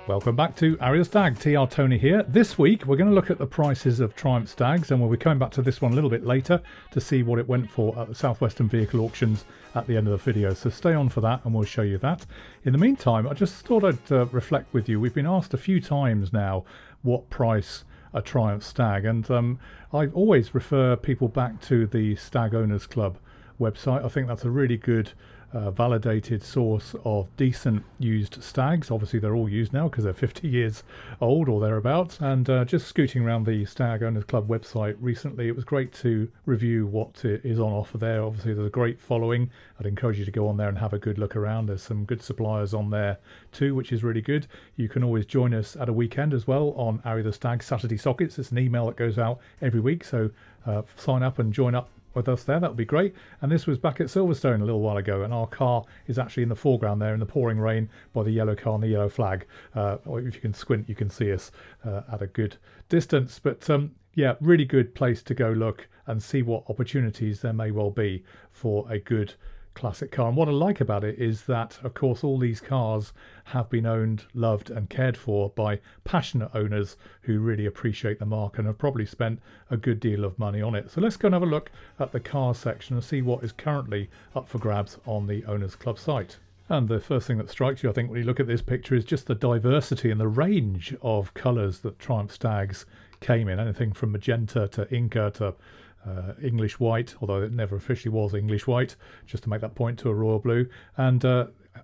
Welcome back to Arry The Stag, TR Tony here. This week we're going to look at the prices of Triumph Stags, and we'll be coming back to this one a little bit later to see what it went for at the Southwestern Vehicle Auctions at the end of the video. So stay on for that and we'll show you that. In the meantime, I just thought I'd reflect with you. We've been asked a few times now what price a Triumph Stag, and I always refer people back to the Stag Owners Club website. I think that's a really good validated source of decent used stags. Obviously they're all used now because they're 50 years old or thereabouts, and just scooting around the Stag Owners Club website recently, it was great to review what is on offer there. Obviously there's a great following. I'd encourage you to go on there and have a good look around. There's some good suppliers on there too, which is really good. You can always join us at a weekend as well on Arry The Stag Saturday Sockets. It's an email that goes out every week, so sign up and join up with us there. That would be great. And this was back at Silverstone a little while ago, and our car is actually in the foreground there in the pouring rain by the yellow car and the yellow flag. Or if you can squint, you can see us at a good distance. But yeah, really good place to go look and see what opportunities there may well be for a good classic car. And what I like about it is that, of course, all these cars have been owned, loved and cared for by passionate owners who really appreciate the marque and have probably spent a good deal of money on it. So let's go and have a look at the car section and see what is currently up for grabs on the Owners Club site. And the first thing that strikes you, I think, when you look at this picture is just the diversity and the range of colours that Triumph Stags came in. Anything from magenta to Inca to English white, although it never officially was English white, just to make that point, to a royal blue. And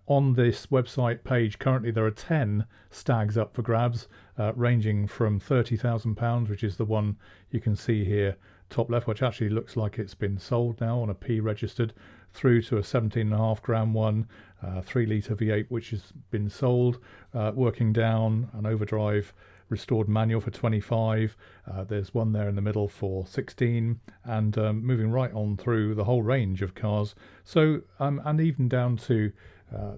on this website page currently there are 10 stags up for grabs, ranging from £30,000, which is the one you can see here top left, which actually looks like it's been sold now on a P registered, through to a 17.5 gram one, 3 litre V8 which has been sold, working down an overdrive restored manual for 25. There's one there in the middle for 16, and moving right on through the whole range of cars. So and even down to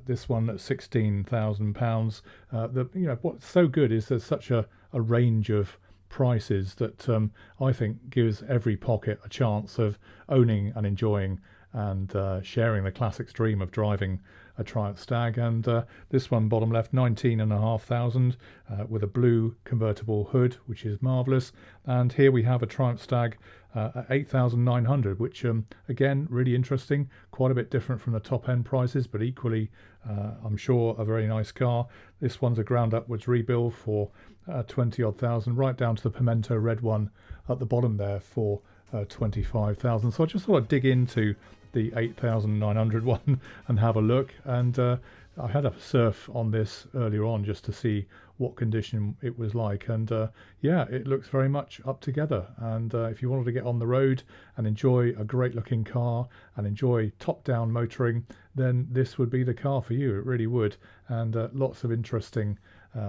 this one at £16,000. What's so good is there's such a range of prices that I think gives every pocket a chance of owning and enjoying and sharing the classics dream of driving a Triumph Stag. And this one bottom left, 19,500 with a blue convertible hood, which is marvellous. And here we have a Triumph Stag at 8,900, which again, really interesting, quite a bit different from the top end prices, but equally I'm sure a very nice car. This one's a ground upwards rebuild for 20 odd thousand, right down to the pimento red one at the bottom there for 25,000. So I just thought I'd dig into the 8,900 one and have a look. And I had a surf on this earlier on just to see what condition it was like, and yeah, it looks very much up together. And if you wanted to get on the road and enjoy a great looking car and enjoy top down motoring, then this would be the car for you. It really would. And lots of interesting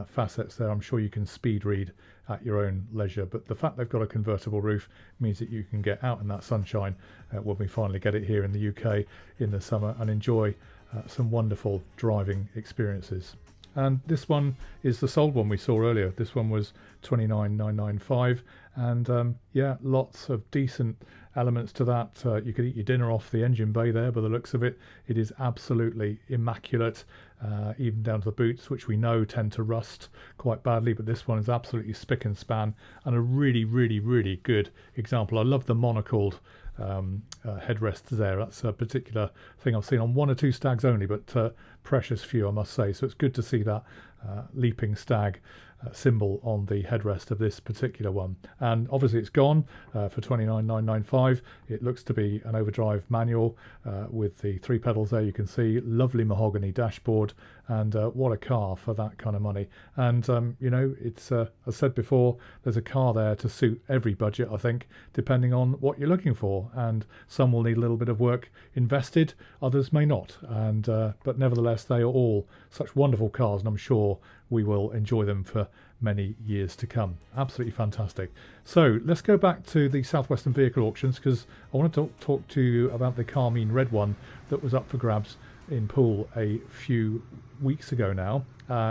facets there. I'm sure you can speed read at your own leisure, but the fact they've got a convertible roof means that you can get out in that sunshine when we finally get it here in the UK in the summer and enjoy some wonderful driving experiences. And this one is the sold one we saw earlier. This one was 29,995, and yeah, lots of decent elements to that. You could eat your dinner off the engine bay there by the looks of it. It is absolutely immaculate, even down to the boots, which we know tend to rust quite badly, but this one is absolutely spick and span and a really, really, really good example. I love the monocled headrests there. That's a particular thing I've seen on one or two stags only, but precious few, I must say. So it's good to see that leaping stag symbol on the headrest of this particular one. And obviously it's gone for 29,995. It looks to be an overdrive manual with the 3 pedals there. You can see lovely mahogany dashboard, and what a car for that kind of money. And you know, it's as I said before, there's a car there to suit every budget, I think, depending on what you're looking for. And some will need a little bit of work invested, others may not. And but nevertheless, they are all such wonderful cars, and I'm sure we will enjoy them for many years to come. Absolutely fantastic. So let's go back to the Southwestern Vehicle Auctions, because I want to talk to you about the Carine Red one that was up for grabs in Poole a few weeks ago now.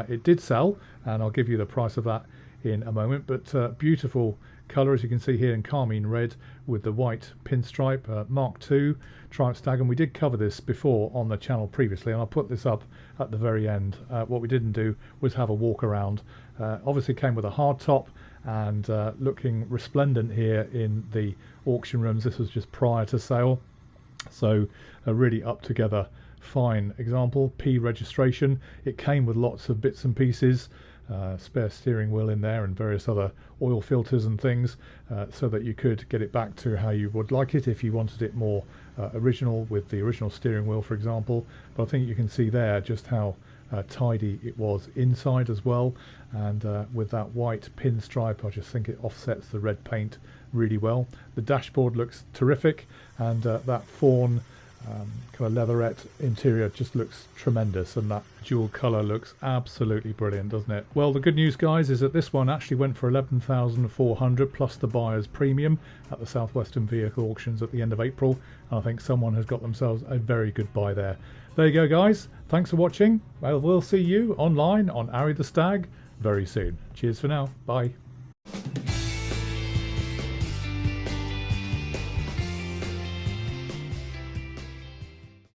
It did sell, and I'll give you the price of that in a moment, but beautiful colour, as you can see here, in Carine Red with the white pinstripe, Mark II Triumph Stag, and we did cover this before on the channel previously, and I'll put this up at the very end. What we didn't do was have a walk around. Obviously came with a hard top and looking resplendent here in the auction rooms. This was just prior to sale, so a really up together fine example. P registration. It came with lots of bits and pieces, spare steering wheel in there and various other oil filters and things, so that you could get it back to how you would like it if you wanted it more original, with the original steering wheel, for example. But I think you can see there just how tidy it was inside as well, and with that white pinstripe, I just think it offsets the red paint really well. The dashboard looks terrific, and that fawn kind of leatherette interior just looks tremendous, and that dual colour looks absolutely brilliant, doesn't it? Well, the good news, guys, is that this one actually went for 11,400 plus the buyer's premium at the Southwestern Vehicle Auctions at the end of April, and I think someone has got themselves a very good buy there. There you go, guys. Thanks for watching. Well, we'll see you online on Arry the Stag very soon. Cheers for now. Bye.